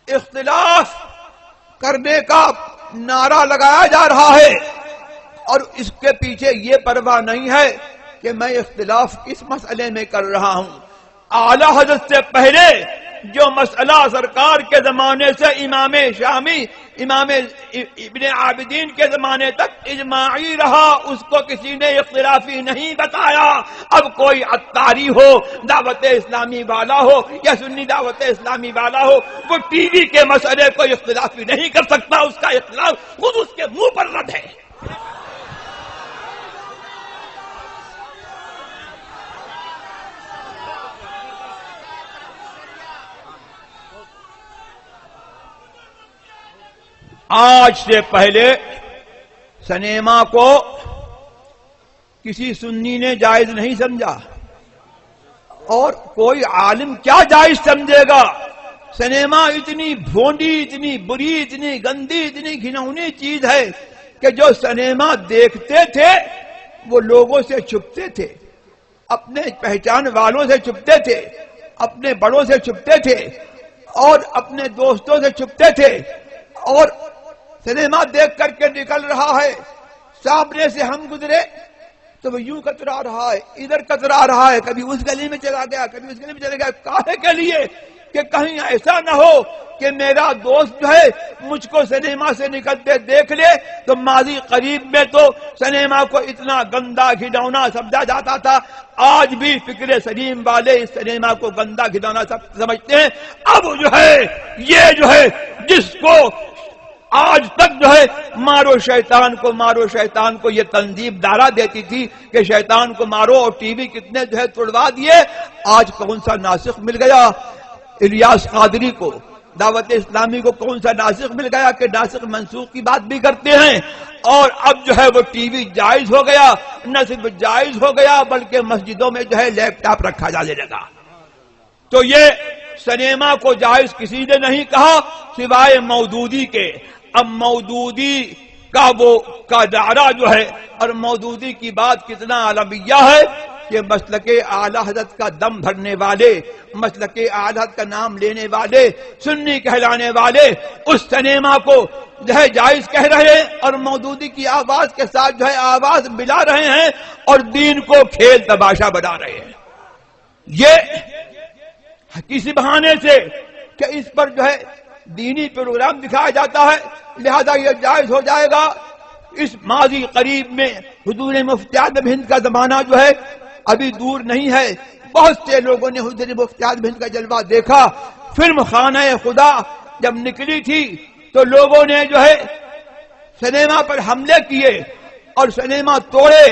اختلاف کرنے کا نعرہ لگایا جا رہا ہے اور اس کے پیچھے یہ پرواہ نہیں ہے کہ میں اختلاف کس مسئلے میں کر رہا ہوں. اعلی حضرت سے پہلے جو مسئلہ سرکار کے زمانے سے امام شامی، امام ابن عابدین کے زمانے تک اجماعی رہا، اس کو کسی نے اختلافی نہیں بتایا. اب کوئی عطاری ہو، دعوت اسلامی والا ہو یا سنی دعوت اسلامی والا ہو، وہ ٹی وی کے مسئلے کو اختلافی نہیں کر سکتا. اس کا اختلاف خود اس کے منہ پر رد ہے. آج سے پہلے سنیما کو کسی سنی نے جائز نہیں سمجھا، اور کوئی عالم کیا جائز سمجھے گا؟ سنیما اتنی بھونڈی، اتنی بری، اتنی گندی، اتنی گھناؤنی چیز ہے کہ جو سنیما دیکھتے تھے وہ لوگوں سے چھپتے تھے، اپنے پہچان والوں سے چھپتے تھے، اپنے بڑوں سے چھپتے تھے اور اپنے دوستوں سے چھپتے تھے. اور سنیما دیکھ کر کے نکل رہا ہے، سامنے سے ہم گزرے تو وہ یوں کترا رہا ہے، ادھر کترا رہا ہے، کبھی اس گلی میں چلا گیا، کبھی اس گلی میں چلا گیا. کاہے کے لیے؟ کہ کہیں ایسا نہ ہو کہ میرا دوست جو ہے مجھ کو سنیما سے نکلتے دیکھ لے. تو ماضی قریب میں تو سنیما کو اتنا گندا گھناؤنا سمجھا جاتا تھا، آج بھی فکر سلیم والے اس سنیما کو گندا گھناؤنا سمجھتے ہیں. اب جو ہے یہ جو ہے جس کو آج تک جو ہے مارو شیطان کو یہ تنظیم دارہ دیتی تھی کہ شیطان کو مارو، اور ٹی وی کتنے جو ہے توڑوا دیے. آج کون سا ناسخ مل گیا الیاس قادری کو؟ دعوت اسلامی کو کون سا ناسخ مل گیا کہ ناسخ منسوخ کی بات بھی کرتے ہیں؟ اور اب جو ہے وہ ٹی وی جائز ہو گیا. نہ صرف جائز ہو گیا بلکہ مسجدوں میں جو ہے لیپ ٹاپ رکھا جانے لگا. تو یہ سنیما کو جائز کسی نے نہیں کہا سوائے مودودی کے. اب مودودی کا دائرہ جو ہے اور مودودی کی بات کتنا عالمیہ ہے کہ مسلک اعلی حضرت کا دم بھرنے والے، مسلک اعلی حضرت کا نام لینے والے، سنی کہلانے والے اس سنیما کو جو ہے جائز کہہ رہے ہیں اور مودودی کی آواز کے ساتھ جو ہے آواز ملا رہے ہیں اور دین کو کھیل تماشا بنا رہے ہیں. یہ کسی بہانے سے کہ اس پر جو ہے دینی پروگرام دکھایا جاتا ہے لہذا یہ جائز ہو جائے گا. اس ماضی قریب میں حضور مفتی اعظم ہند کا زمانہ جو ہے ابھی دور نہیں ہے. بہت سے لوگوں نے حضور مفتی اعظم ہند کا جلوہ دیکھا. فلم خانہ خدا جب نکلی تھی تو لوگوں نے جو ہے سنیما پر حملے کیے اور سنیما توڑے،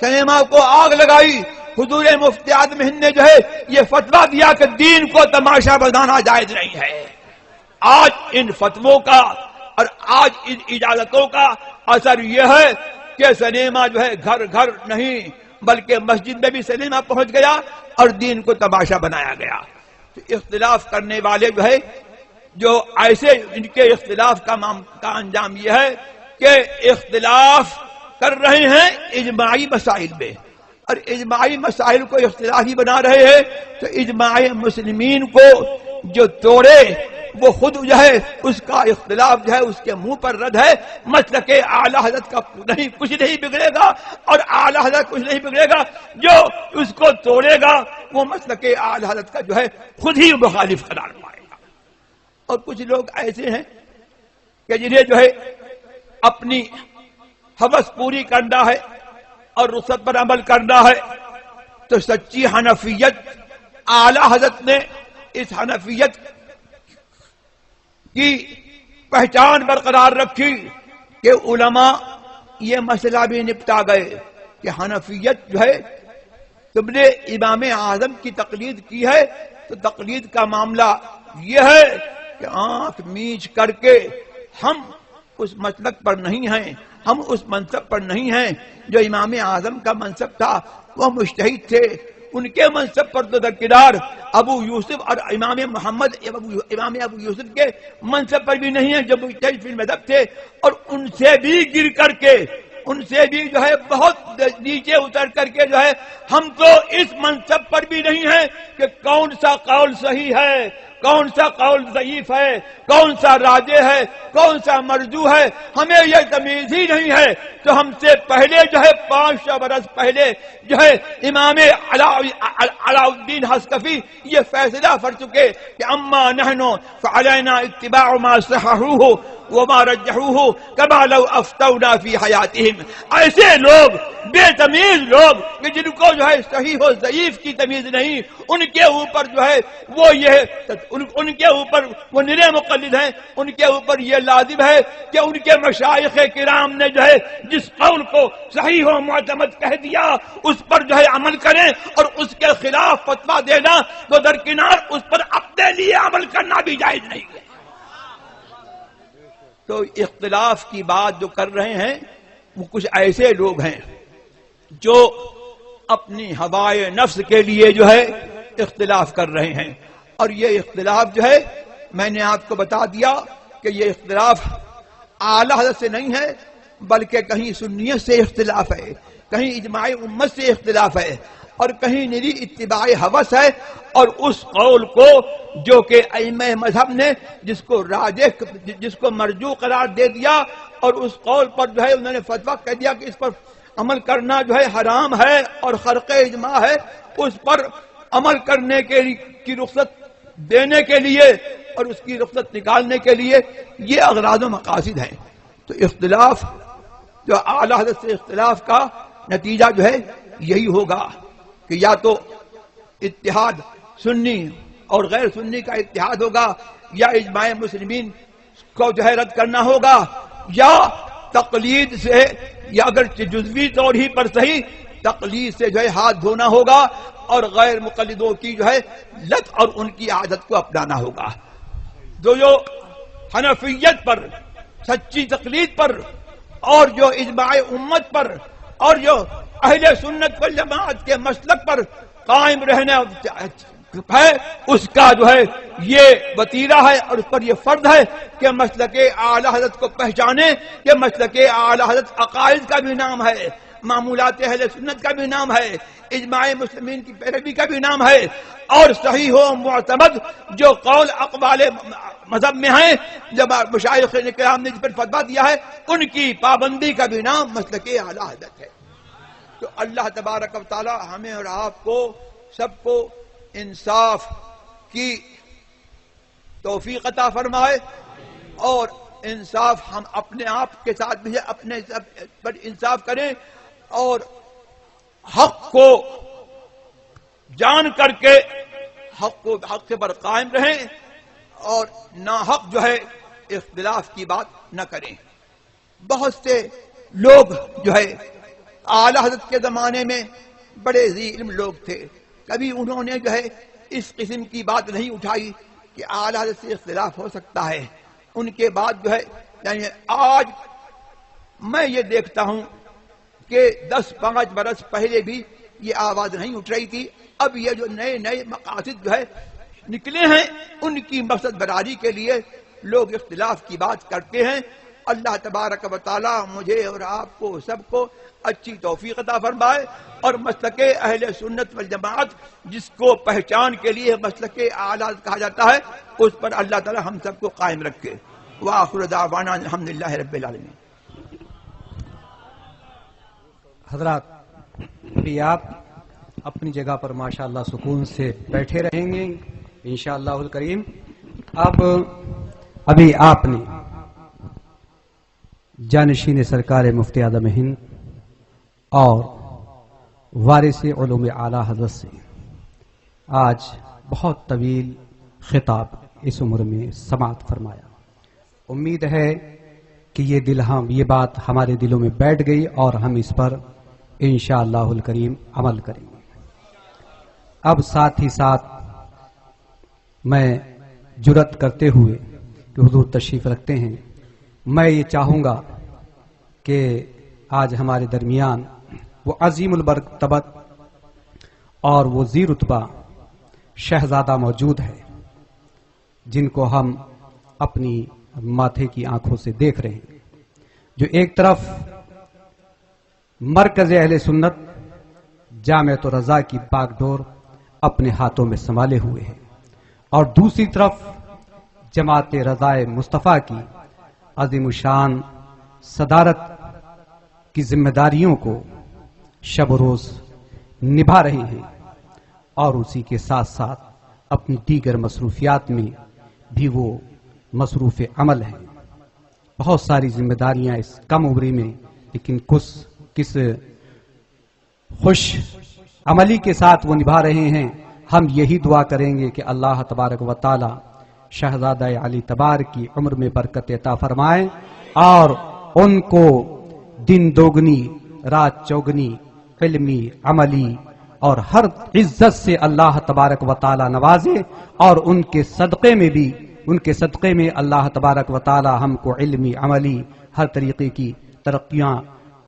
سنیما کو آگ لگائی. حضور مفتی اعظم ہند نے جو ہے یہ فتویٰ دیا کہ دین کو تماشا بنانا جائز نہیں ہے. آج ان فتووں کا اور آج ان اجازتوں کا اثر یہ ہے کہ سنیما جو ہے گھر گھر نہیں بلکہ مسجد میں بھی سنیما پہنچ گیا اور دین کو تماشا بنایا گیا. تو اختلاف کرنے والے جو ہے جو ایسے ان کے اختلاف کا انجام یہ ہے کہ اختلاف کر رہے ہیں اجماعی مسائل میں اور اجماعی مسائل کو اختلافی بنا رہے ہیں. تو اجماع مسلمین کو جو توڑے وہ خود جو ہے اس کا اختلاف جو ہے اس کے منہ پر رد ہے. مسلک اعلی حضرت کا کچھ نہیں بگڑے گا اور اعلی حضرت کچھ نہیں بگڑے گا. جو اس کو توڑے گا وہ مسلک اعلی حضرت کا جو ہے خود ہی مخالف قرار پائے گا. اور کچھ لوگ ایسے ہیں کہ جنہیں جو ہے اپنی ہوس پوری کرنا ہے اور رخصت پر عمل کرنا ہے. تو سچی حنفیت اعلی حضرت نے اس حنفیت کی پہچان برقرار رکھی کہ علماء یہ مسئلہ بھی نپٹا گئے کہ حنفیت جو ہے تم نے امام اعظم کی تقلید کی ہے تو تقلید کا معاملہ یہ ہے کہ آنکھ میچ کر کے ہم اس مسلک پر نہیں ہیں، ہم اس منصب پر نہیں ہیں جو امام اعظم کا منصب تھا. وہ مجتہد تھے، ان کے منصب پر تو درکنار ابو یوسف اور امام ابو یوسف کے منصب پر بھی نہیں ہے جو مجتہد فی المذہب تھے. اور ان سے بھی گر کر کے، ان سے بھی جو ہے بہت نیچے اتر کر کے جو ہے ہم تو اس منصب پر بھی نہیں ہیں کہ کون سا قول صحیح ہے کون سا قول ضعیف ہے، کون سا راجح ہے، کون سا مرجو ہے، ہمیں یہ تمیز ہی نہیں ہے. تو ہم سے پہلے جو ہے 500 برس پہلے جو ہے امام علاء الدین حسکفی یہ فیصلہ کر چکے کہ اما نحن فعلینا اتباع ما صححوه وما رجحوه كما لو افتونا في حياتهم. ایسے لوگ بے تمیز لوگ کہ جن کو جو ہے صحیح و ضعیف کی تمیز نہیں، ان کے اوپر جو ہے وہ یہ ان کے اوپر وہ نرے مقلد ہیں، ان کے اوپر یہ لازم ہے کہ ان کے مشائخ کرام نے جو ہے جس قول کو صحیح و معتمد کہہ دیا اس پر جو ہے عمل کریں، اور اس کے خلاف فتویٰ دینا تو درکنار اس پر اپنے لیے عمل کرنا بھی جائز نہیں ہے. تو اختلاف کی بات جو کر رہے ہیں وہ کچھ ایسے لوگ ہیں جو اپنی ہوائے نفس کے لیے جو ہے اختلاف کر رہے ہیں. اور یہ اختلاف جو ہے میں نے آپ کو بتا دیا کہ یہ اختلاف اعلی حضرت سے نہیں ہے، بلکہ کہیں سنیت سے اختلاف ہے، کہیں اجماع امت سے اختلاف ہے، اور کہیں نری اتباع ہوس ہے. اور اس قول کو جو کہ ائمہ مذہب نے جس کو راجح جس کو مرجو قرار دے دیا، اور اس قول پر جو ہے انہوں نے فتویٰ کہہ دیا کہ اس پر عمل کرنا جو ہے حرام ہے اور خرق اجماع ہے، اس پر عمل کرنے کی رخصت دینے کے لیے اور اس کی رخصت نکالنے کے لیے یہ اغراض و مقاصد ہیں. تو اختلاف جو اعلی حضرت سے اختلاف کا نتیجہ جو ہے یہی ہوگا کہ یا تو اتحاد سنی اور غیر سنی کا اتحاد ہوگا، یا اجماع مسلمین کو جو ہے رد کرنا ہوگا، یا تقلید سے یا اگر جزوی طور ہی پر صحیح تقلید سے جو ہے ہاتھ دھونا ہوگا اور غیر مقلدوں کی جو ہے لت اور ان کی عادت کو اپنانا ہوگا. جو حنفیت پر سچی تقلید پر اور جو اجماع امت پر اور جو اہل سنت والجماعت کے مسلک پر قائم رہنا ہے، اس کا جو ہے یہ وتیرہ ہے اور اس پر یہ فرض ہے کہ مسلک اعلی حضرت کو پہچانے. کہ مسلک اعلی حضرت عقائد کا بھی نام ہے، معمولات اہل سنت کا بھی نام ہے، اجماع مسلمین کی پیروی کا بھی نام ہے، اور صحیح و معتمد جو قول اقوال مذہب میں ہیں جب مشائخ کرام نے جس پر فتویٰ دیا ہے ان کی پابندی کا بھی نام مسلک اعلی حضرت ہے. تو اللہ تبارک و تعالی ہمیں اور آپ کو سب کو انصاف کی توفیق عطا فرمائے، اور انصاف ہم اپنے آپ کے ساتھ بھی اپنے پر انصاف کریں، اور حق کو جان کر کے حق کے پر قائم رہیں، اور ناحق جو ہے اختلاف کی بات نہ کریں. بہت سے لوگ جو ہے اعلی حضرت کے زمانے میں بڑے ذی علم لوگ تھے، کبھی انہوں نے جو ہے اس قسم کی بات نہیں اٹھائی کہ اعلی حضرت سے اختلاف ہو سکتا ہے. ان کے بعد جو ہے یعنی آج میں یہ دیکھتا ہوں کہ 10-5 برس پہلے بھی یہ آواز نہیں اٹھ رہی تھی. اب یہ جو نئے نئے مقاصد جو ہے نکلے ہیں ان کی مقصد براری کے لیے لوگ اختلاف کی بات کرتے ہیں. اللہ تبارک و تعالی مجھے اور آپ کو سب کو اچھی توفیق عطا فرمائے، اور مسلک اہل سنت والجماعت جس کو پہچان کے لیے مسلک اعلی کہا جاتا ہے اس پر اللہ تعالی ہم سب کو قائم رکھے. وآخر دعوانا الحمدللہ رب العالمین. حضرات ابھی آپ اپنی جگہ پر ماشاءاللہ سکون سے بیٹھے رہیں گے انشاءاللہ الکریم. ابھی آپ نے جانشین سرکار مفتی اعظم ہند اور وارث علوم اعلی حضرت سے آج بہت طویل خطاب اس عمر میں سماعت فرمایا. امید ہے کہ یہ بات ہمارے دلوں میں بیٹھ گئی اور ہم اس پر انشاءاللہ الکریم عمل کریں گے. اب ساتھ ہی ساتھ میں جرأت کرتے ہوئے کہ حضور تشریف رکھتے ہیں، میں یہ چاہوں گا کہ آج ہمارے درمیان وہ عظیم المرتبت اور وہ ذی رتبہ شہزادہ موجود ہے جن کو ہم اپنی ماتھے کی آنکھوں سے دیکھ رہے ہیں، جو ایک طرف مرکز اہل سنت جامعۃ الرضا کی باغ ڈور اپنے ہاتھوں میں سنبھالے ہوئے ہیں، اور دوسری طرف جماعت رضائے مصطفیٰ کی عظیم الشان صدارت کی ذمہ داریوں کو شب و روز نبھا رہے ہیں اور اسی کے ساتھ ساتھ اپنی دیگر مصروفیات میں بھی وہ مصروف عمل ہیں. بہت ساری ذمہ داریاں اس کم عمری میں، لیکن کس خوش عملی کے ساتھ وہ نبھا رہے ہیں. ہم یہی دعا کریں گے کہ اللہ تبارک و تعالی شہزادہ علی تبار کی عمر میں برکت عطا فرمائے اور ان کو دن دوگنی رات چوگنی علمی عملی اور ہر عزت سے اللہ تبارک و تعالی نوازے، اور ان کے صدقے میں اللہ تبارک و تعالی ہم کو علمی عملی ہر طریقے کی ترقیاں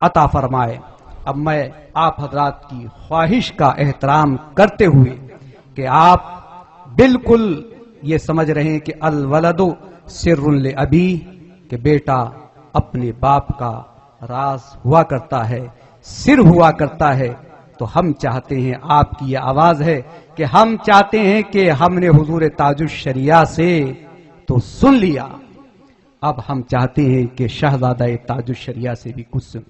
عطا فرمائے. اب میں آپ حضرات کی خواہش کا احترام کرتے ہوئے کہ آپ بالکل یہ سمجھ رہے ہیں کہ الولد سر لابی، کہ بیٹا اپنے باپ کا راز ہوا کرتا ہے، سر ہوا کرتا ہے. تو ہم چاہتے ہیں، آپ کی یہ آواز ہے کہ ہم چاہتے ہیں کہ ہم نے حضور تاج الشریعہ سے تو سن لیا، اب ہم چاہتے ہیں کہ شہزادہ تاج الشریعہ سے بھی کچھ سن.